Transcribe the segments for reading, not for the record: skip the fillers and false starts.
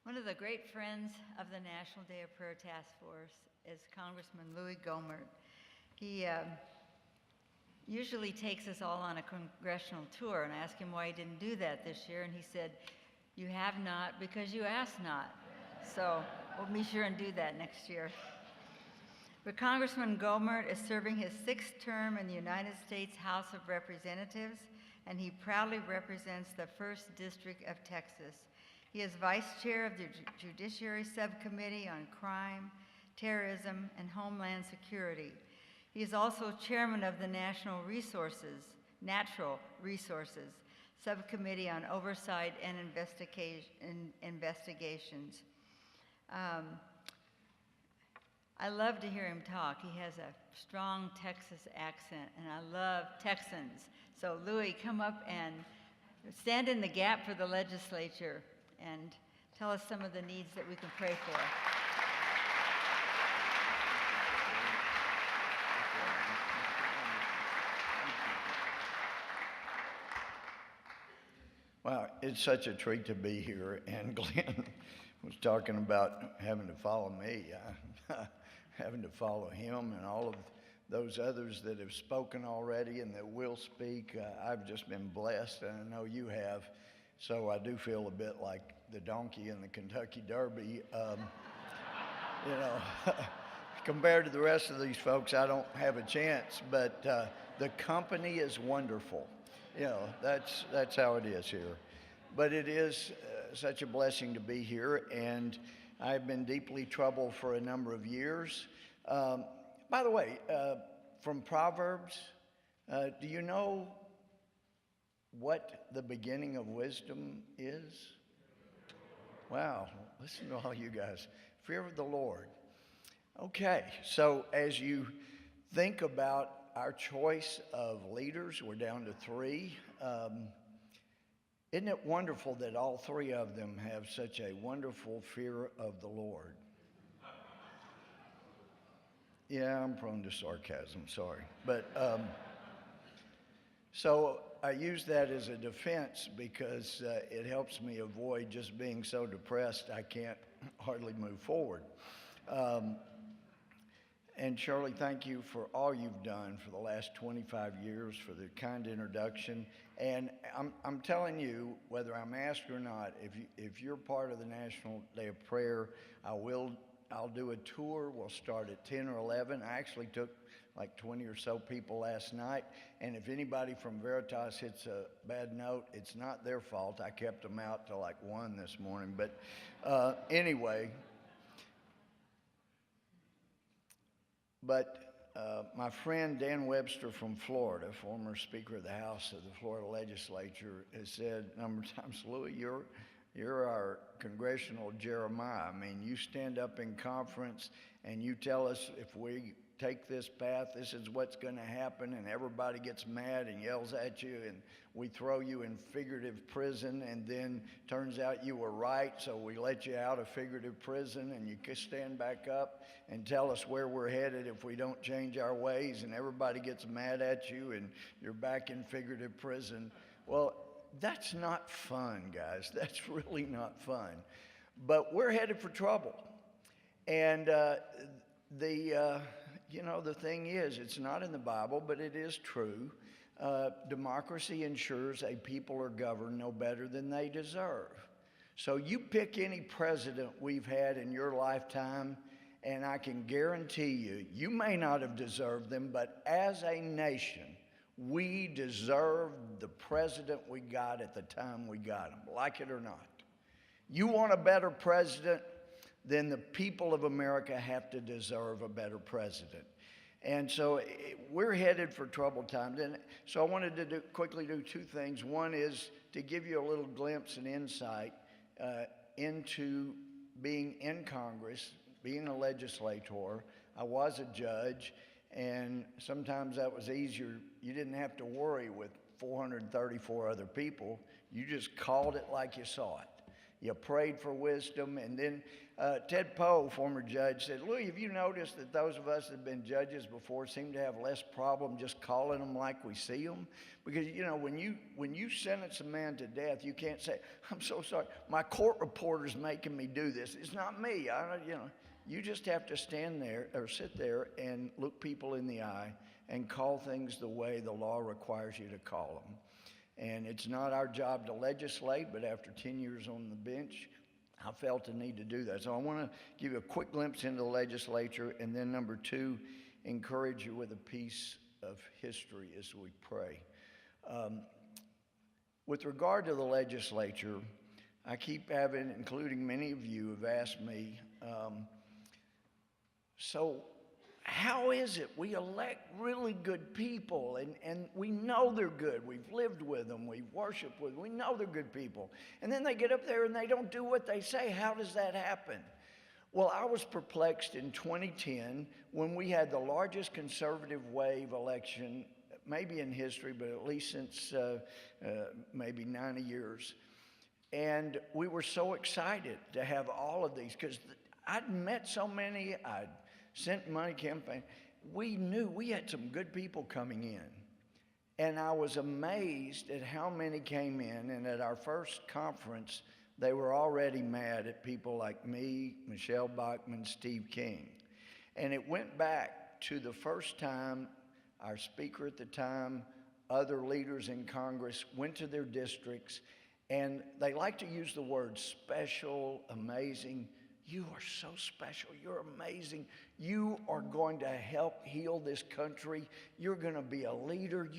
One of the great friends of the National Day of Prayer Task Force is Congressman Louie Gohmert. He usually takes us all on a congressional tour, and I asked him why he didn't do that this year, and he said, "You have not because you asked not." So we'll be sure and do that next year. But Congressman Gohmert is serving his 6th term in the United States House of Representatives, and he proudly represents the 1st District of Texas. He is Vice Chair of the Judiciary Subcommittee on Crime, Terrorism, and Homeland Security. He is also Chairman of the Natural Resources Subcommittee on Oversight and Investigations. I love to hear him talk. He has a strong Texas accent, and I love Texans. So Louie, come up and stand in the gap for the legislature and tell us some of the needs that we can pray for. Wow, it's such a treat to be here, and Glenn was talking about having to follow me, having to follow him and all of those others that have spoken already and that will speak. I've just been blessed, and I know you have. So I do feel a bit like the donkey in the Kentucky Derby. You know, compared to the rest of these folks, I don't have a chance, but the company is wonderful. You know, that's how it is here. But it is such a blessing to be here, and I've been deeply troubled for a number of years. By the way, from Proverbs, do you know what the beginning of wisdom is? Wow, listen to all you guys. Fear of the Lord. Okay, so as you think about our choice of leaders, we're down to 3. Isn't it wonderful that all 3 of them have such a wonderful fear of the Lord? Yeah, I'm prone to sarcasm, sorry. But so I use that as a defense because it helps me avoid just being so depressed I can't hardly move forward. And Shirley, thank you for all you've done for the last 25 years, for the kind introduction. And I'm telling you, whether I'm asked or not, if you're part of the National Day of Prayer, I'll do a tour. We'll start at 10 or 11. I actually took like 20 or so people last night. And if anybody from Veritas hits a bad note, it's not their fault. I kept them out till like 1 this morning. But anyway. But my friend Dan Webster from Florida, former Speaker of the House of the Florida Legislature, has said a number of times, "Louie, you're our congressional Jeremiah. I mean, you stand up in conference and you tell us if we take this path, this is what's going to happen, and everybody gets mad and yells at you, and we throw you in figurative prison, and then turns out you were right, so we let you out of figurative prison, and you can stand back up and tell us where we're headed if we don't change our ways, and everybody gets mad at you, and you're back in figurative prison." Well, that's not fun, guys. That's really not fun. But we're headed for trouble. And the thing is, it's not in the Bible, but it is true. Democracy ensures a people are governed no better than they deserve. So you pick any president we've had in your lifetime, and I can guarantee you, you may not have deserved them, but as a nation, we deserve the president we got at the time we got him, like it or not. You want a better president, then the people of America have to deserve a better president. And so we're headed for troubled times. And so I wanted to quickly do 2 things. One is to give you a little glimpse and insight into being in Congress, being a legislator. I was a judge, and sometimes that was easier. You didn't have to worry with 434 other people. You just called it like you saw it. you prayed for wisdom. And then Ted Poe, former judge, said, Louie, have you noticed that those of us that have been judges before seem to have less problem just calling them like we see them? Because, you know, when you sentence a man to death, you can't say, I'm so sorry, my court reporter's making me do this. It's not me. You just have to stand there or sit there and look people in the eye and call things the way the law requires you to call them. And it's not our job to legislate, but after 10 years on the bench, I felt the need to do that. So I want to give you a quick glimpse into the legislature, and then number two, encourage you with a piece of history as we pray. With regard to the legislature, I keep having, including many of you have asked me, so how is it we elect really good people and we know they're good, we've lived with them, we've worshiped with them, we know they're good people, and then they get up there and they don't do what they say? How does that happen? Well, I was perplexed in 2010 when we had the largest conservative wave election maybe in history, but at least since maybe 90 years. And we were so excited to have all of these because I'd met so many, I'd sent money campaign. We knew we had some good people coming in. And I was amazed at how many came in. And at our first conference, they were already mad at people like me, Michelle Bachmann, Steve King. And it went back to the first time our speaker at the time, other leaders in Congress went to their districts, and they like to use the word special, amazing. You are so special. You're amazing. You are going to help heal this country. You're going to be a leader.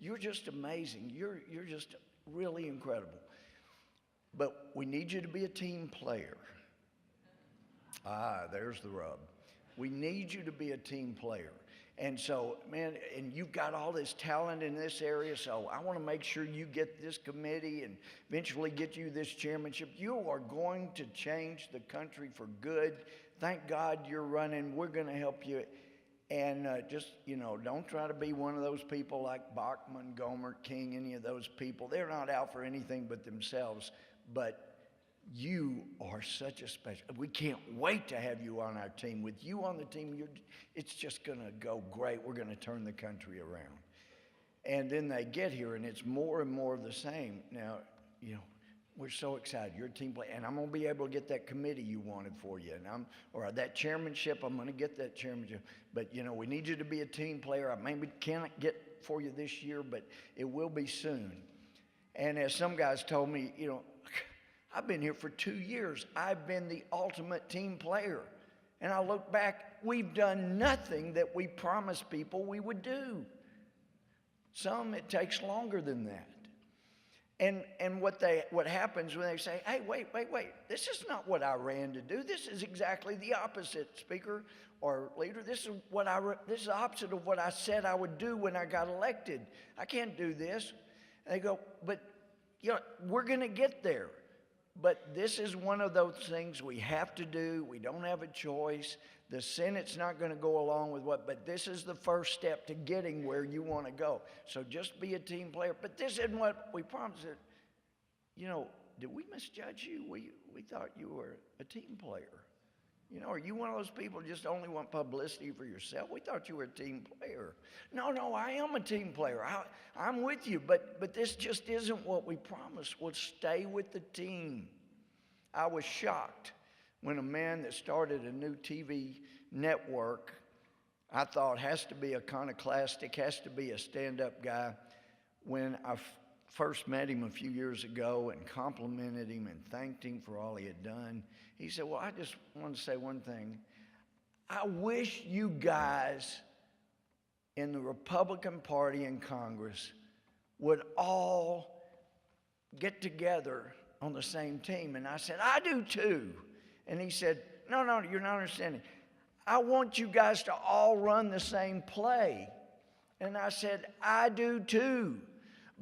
You're just amazing. You're just really incredible. But we need you to be a team player. There's the rub. We need you to be a team player. And so, man, and you've got all this talent in this area, so I want to make sure you get this committee and eventually get you this chairmanship. You are going to change the country for good. Thank God you're running. We're going to help you. And just, don't try to be one of those people like Bachmann, Gohmert, King, any of those people. They're not out for anything but themselves. But you are such a special. We can't wait to have you on our team. With you on the team, it's just going to go great. We're going to turn the country around. And then they get here, and it's more and more of the same. Now, we're so excited. You're a team player, and I'm going to be able to get that committee you wanted for you, or that chairmanship. I'm going to get that chairmanship. But we need you to be a team player. I maybe can't get for you this year, but it will be soon. And as some guys told me, I've been here for 2 years. I've been the ultimate team player. And I look back, we've done nothing that we promised people we would do. Some, it takes longer than that. And what happens when they say, hey, wait, this is not what I ran to do. This is exactly the opposite, speaker or leader. This is the opposite of what I said I would do when I got elected. I can't do this. And they go, but we're going to get there. But this is one of those things we have to do. We don't have a choice. The Senate's not going to go along with but this is the first step to getting where you want to go. So just be a team player. But this isn't what we promised. Did we misjudge you? We thought you were a team player. Are you one of those people who just only want publicity for yourself? We thought you were a team player. No, I am a team player. I'm with you, but this just isn't what we promised. We'll stay with the team. I was shocked when a man that started a new TV network, I thought has to be iconoclastic, has to be a stand-up guy. When I first met him a few years ago and complimented him and thanked him for all he had done, he said, well, I just want to say one thing. I wish you guys in the Republican Party in Congress would all get together on the same team. And I said, I do too. And he said, no, you're not understanding. I want you guys to all run the same play. And I said, I do too.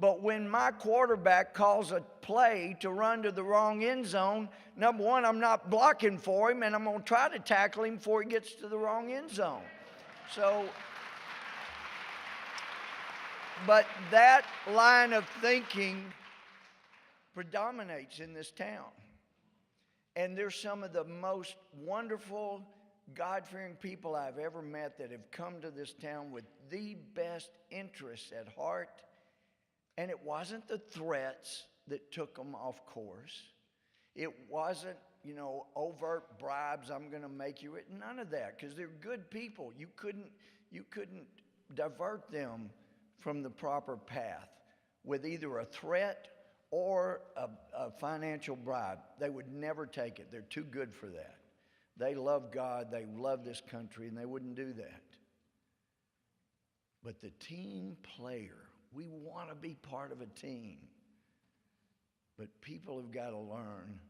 But when my quarterback calls a play to run to the wrong end zone, number one, I'm not blocking for him, and I'm going to try to tackle him before he gets to the wrong end zone. So, but that line of thinking predominates in this town. And they're some of the most wonderful, God-fearing people I've ever met that have come to this town with the best interests at heart. And it wasn't the threats that took them off course. It wasn't, overt bribes, I'm going to make you it. None of that, because they're good people. You couldn't divert them from the proper path with either a threat or a financial bribe. They would never take it. They're too good for that. They love God, they love this country, and they wouldn't do that. But the team player, we want to be part of a team. But people have got to learn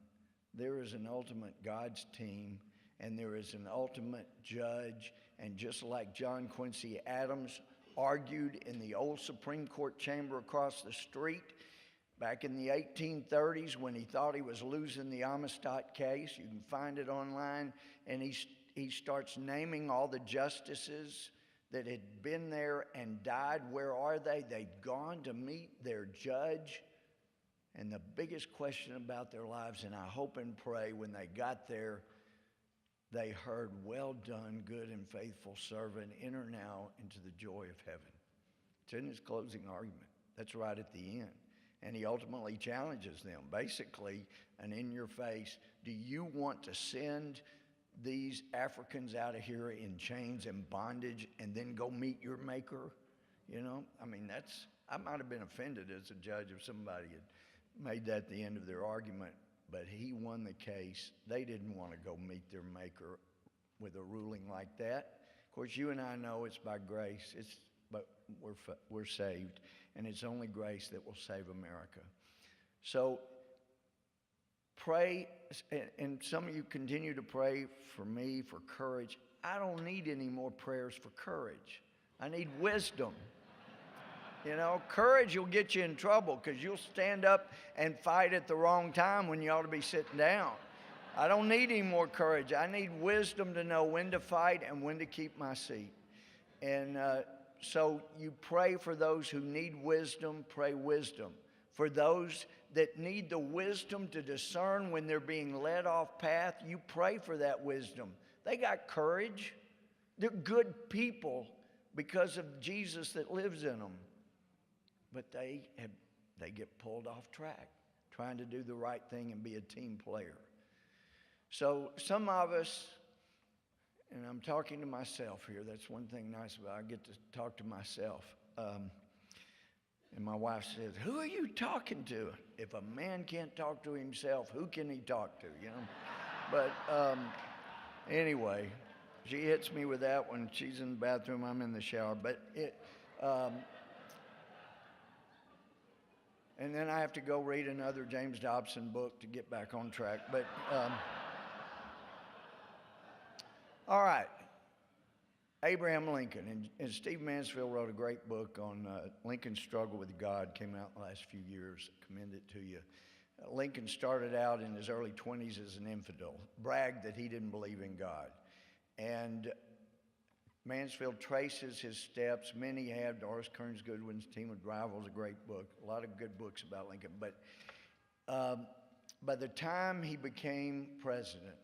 there is an ultimate God's team, and there is an ultimate judge. And just like John Quincy Adams argued in the old Supreme Court chamber across the street back in the 1830s when he thought he was losing the Amistad case, you can find it online, and he starts naming all the justices that had been there and died. Where are they? They'd gone to meet their judge. And the biggest question about their lives, and I hope and pray when they got there, they heard, "Well done, good and faithful servant, enter now into the joy of heaven." It's in his closing argument. That's right at the end. And he ultimately challenges them, basically, and in your face, do you want to send these Africans out of here in chains and bondage and then go meet your maker? I might have been offended as a judge if somebody had made that the end of their argument, but he won the case. They didn't want to go meet their maker with a ruling like that. Of course, you and I know it's by grace, but we're saved, and it's only grace that will save America. So pray, and some of you continue to pray for me for courage. I don't need any more prayers for courage. I need wisdom. Courage will get you in trouble because you'll stand up and fight at the wrong time when you ought to be sitting down. I don't need any more courage. I need wisdom to know when to fight and when to keep my seat. And so you pray for those who need wisdom, pray wisdom. For those that need the wisdom to discern when they're being led off path, you pray for that wisdom. They got courage. They're good people because of Jesus that lives in them. But they get pulled off track, trying to do the right thing and be a team player. So some of us, and I'm talking to myself here, that's one thing nice about it, I get to talk to myself. And my wife says, "Who are you talking to? If a man can't talk to himself, who can he talk to, But anyway, she hits me with that when she's in the bathroom, I'm in the shower. But and then I have to go read another James Dobson book to get back on track. But all right, Abraham Lincoln. And Steve Mansfield wrote a great book on Lincoln's struggle with God, came out in the last few years. Commend it to you. Lincoln started out in his early 20s as an infidel, bragged that he didn't believe in God. And Mansfield traces his steps. Many have. Doris Kearns Goodwin's Team of Rivals, a great book. A lot of good books about Lincoln. But by the time he became president,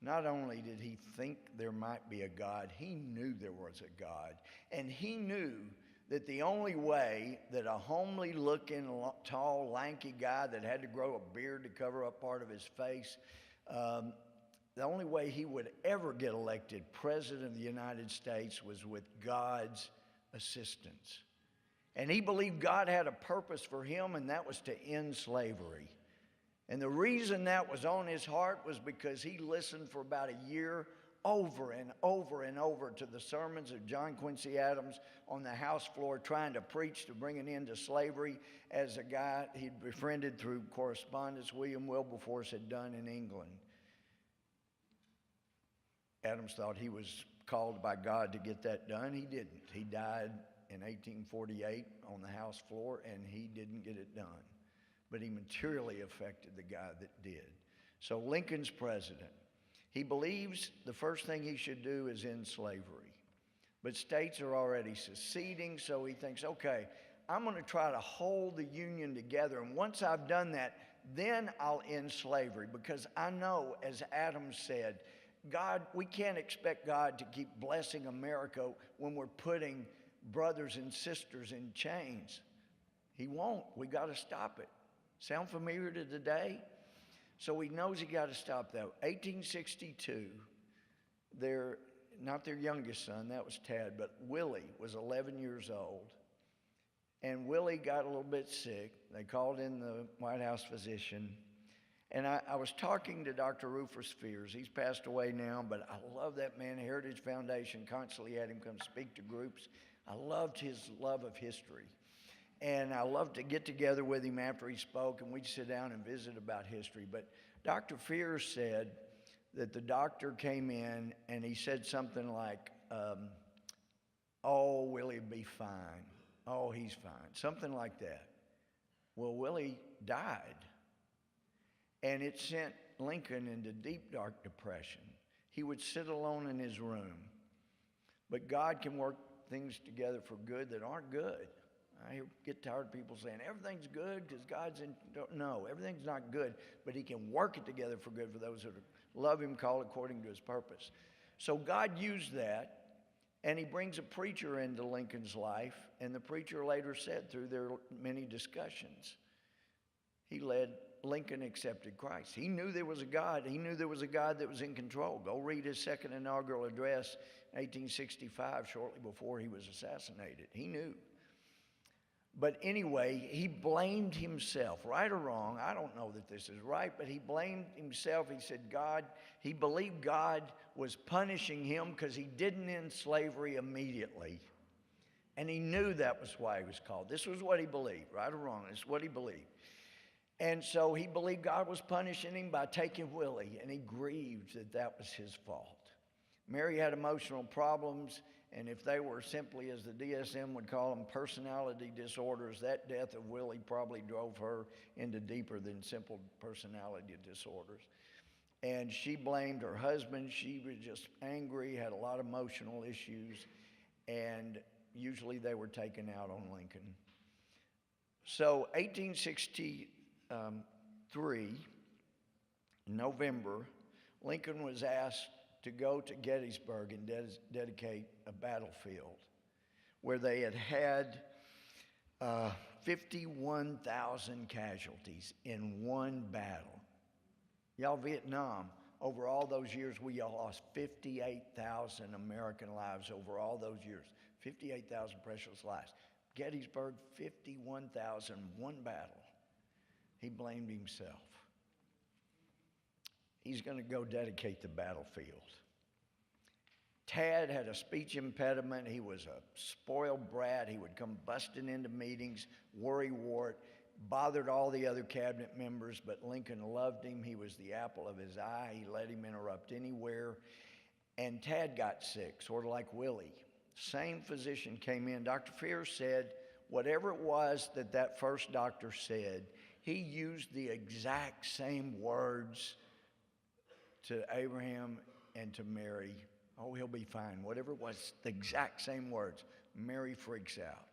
not only did he think there might be a God, he knew there was a God. And he knew that the only way that a homely-looking, tall, lanky guy that had to grow a beard to cover up part of his face, the only way he would ever get elected president of the United States was with God's assistance. And he believed God had a purpose for him, and that was to end slavery. And the reason that was on his heart was because he listened for about a year over and over and over to the sermons of John Quincy Adams on the House floor trying to preach to bring an end to slavery as a guy he'd befriended through correspondence William Wilberforce had done in England. Adams thought he was called by God to get that done. He didn't. He died in 1848 on the House floor, and he didn't get it done. But he materially affected the guy that did. So Lincoln's president. He believes the first thing he should do is end slavery. But states are already seceding, so he thinks, okay, I'm going to try to hold the Union together. And once I've done that, then I'll end slavery, because I know, as Adam said, God, we can't expect God to keep blessing America when we're putting brothers and sisters in chains. He won't. We got to stop it. Sound familiar to today? So he knows he got to stop that. 1862, not their youngest son, that was Tad, but Willie was 11 years old. And Willie got a little bit sick. They called in the White House physician. And I was talking to Dr. Rufus Fears. He's passed away now, but I love that man. Heritage Foundation constantly had him come speak to groups. I loved his love of history. And I loved to get together with him after he spoke, and we'd sit down and visit about history. But Dr. Fears said that the doctor came in and he said something like, oh, Willie'll be fine. Oh, he's fine. Something like that. Well, Willie died. And it sent Lincoln into deep, dark depression. He would sit alone in his room. But God can work things together for good that aren't good. I get tired of people saying, everything's good because God's in. No, everything's not good, but he can work it together for good for those who love him, called according to his purpose. So God used that, and he brings a preacher into Lincoln's life, and the preacher later said through their many discussions, Lincoln accepted Christ. He knew there was a God. He knew there was a God that was in control. Go read his second inaugural address in 1865, shortly before he was assassinated. He knew. But anyway, he blamed himself, right or wrong. I don't know that this is right, but he blamed himself. He said he believed God was punishing him because he didn't end slavery immediately. And he knew that was why he was called. This was what he believed, right or wrong. This is what he believed. And so he believed God was punishing him by taking Willie, and he grieved that that was his fault. Mary had emotional problems, and if they were simply, as the DSM would call them, personality disorders, that death of Willie probably drove her into deeper than simple personality disorders. And she blamed her husband. She was just angry, had a lot of emotional issues, and usually they were taken out on Lincoln. So 1863, November, Lincoln was asked to go to Gettysburg and dedicate a battlefield where they had 51,000 casualties in one battle. Y'all, Vietnam, over all those years, we lost 58,000 American lives over all those years. 58,000 precious lives. Gettysburg, 51,000, one battle. He blamed himself. He's going to go dedicate the battlefield. Tad had a speech impediment. He was a spoiled brat. He would come busting into meetings, worrywart, bothered all the other cabinet members, but Lincoln loved him. He was the apple of his eye. He let him interrupt anywhere. And Tad got sick, sort of like Willie. Same physician came in. Dr. Fears said, whatever it was that first doctor said, he used the exact same words to Abraham and to Mary. Oh, he'll be fine. Whatever it was, the exact same words. Mary freaks out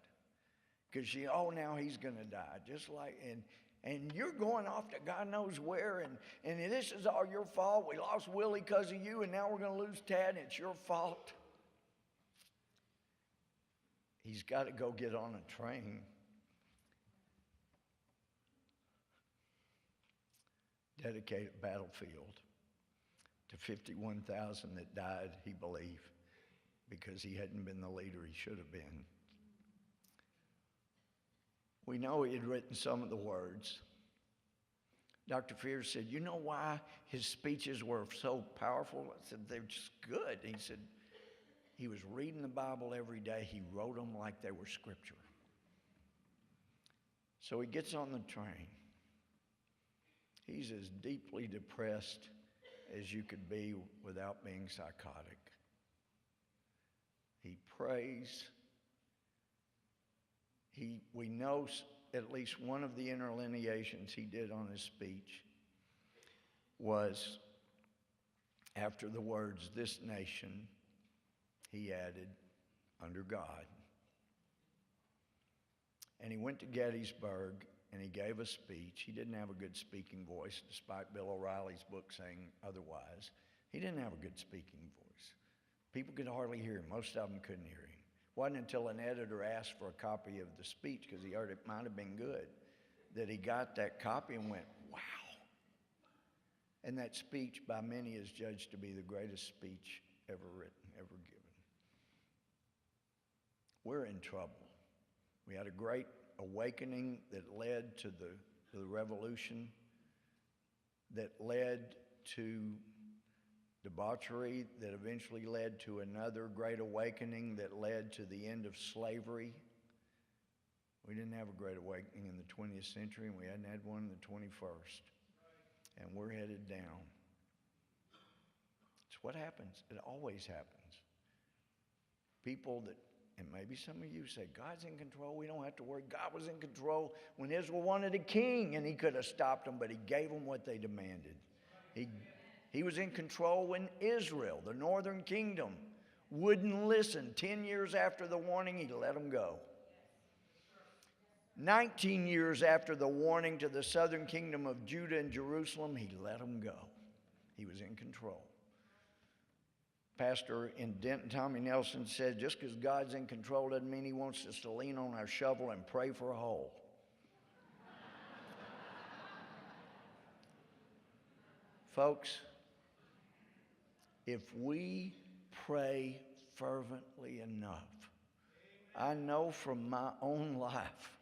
because now he's going to die. Just like, and you're going off to God knows where, and this is all your fault. We lost Willie because of you, and now we're going to lose Tad, and it's your fault. He's got to go get on a train. Dedicate a battlefield to 51,000 that died, he believed, because he hadn't been the leader he should have been. We know he had written some of the words. Dr. Fears said, you know why his speeches were so powerful? I said, they're just good. He said, he was reading the Bible every day. He wrote them like they were scripture. So he gets on the train. He's as deeply depressed as you could be without being psychotic. He prays. We know at least one of the interlineations he did on his speech was after the words, this nation, he added, under God. And he went to Gettysburg, and he gave a speech. He didn't have a good speaking voice, despite Bill O'Reilly's book saying otherwise. He didn't have a good speaking voice. People could hardly hear him. Most of them couldn't hear him. It wasn't until an editor asked for a copy of the speech, because he heard it might have been good, that he got that copy and went, wow. And that speech by many is judged to be the greatest speech ever written, ever given. We're in trouble. We had a great awakening that led to the revolution, that led to debauchery, that eventually led to another great awakening that led to the end of slavery. We didn't have a great awakening in the 20th century, and we hadn't had one in the 21st. And we're headed down. It's what happens. It always happens. People that, and maybe some of you say, God's in control, we don't have to worry. God was in control when Israel wanted a king, and he could have stopped them, but he gave them what they demanded. He was in control when Israel, the northern kingdom, wouldn't listen. 10 years after the warning, he let them go. 19 years after the warning to the southern kingdom of Judah and Jerusalem, he let them go. He was in control. Pastor in Denton, Tommy Nelson, said, just because God's in control doesn't mean he wants us to lean on our shovel and pray for a hole. Folks, if we pray fervently enough, I know from my own life,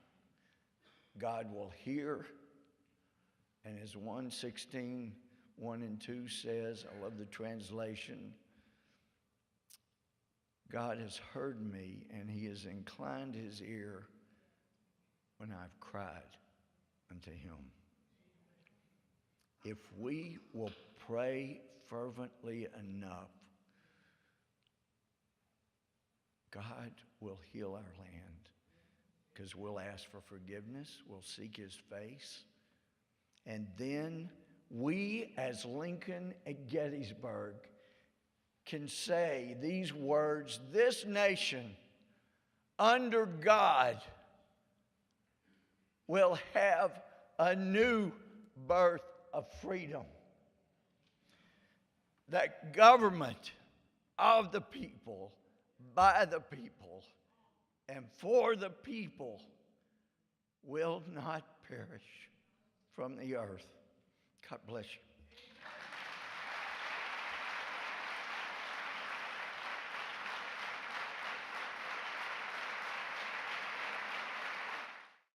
God will hear. And as 1:16, 1 and 2 says, I love the translation, God has heard me, and he has inclined his ear when I've cried unto him. If we will pray fervently enough, God will heal our land, because we'll ask for forgiveness, we'll seek his face, and then we, as Lincoln at Gettysburg, can say these words, this nation under God will have a new birth of freedom. That government of the people, by the people, and for the people will not perish from the earth. God bless you.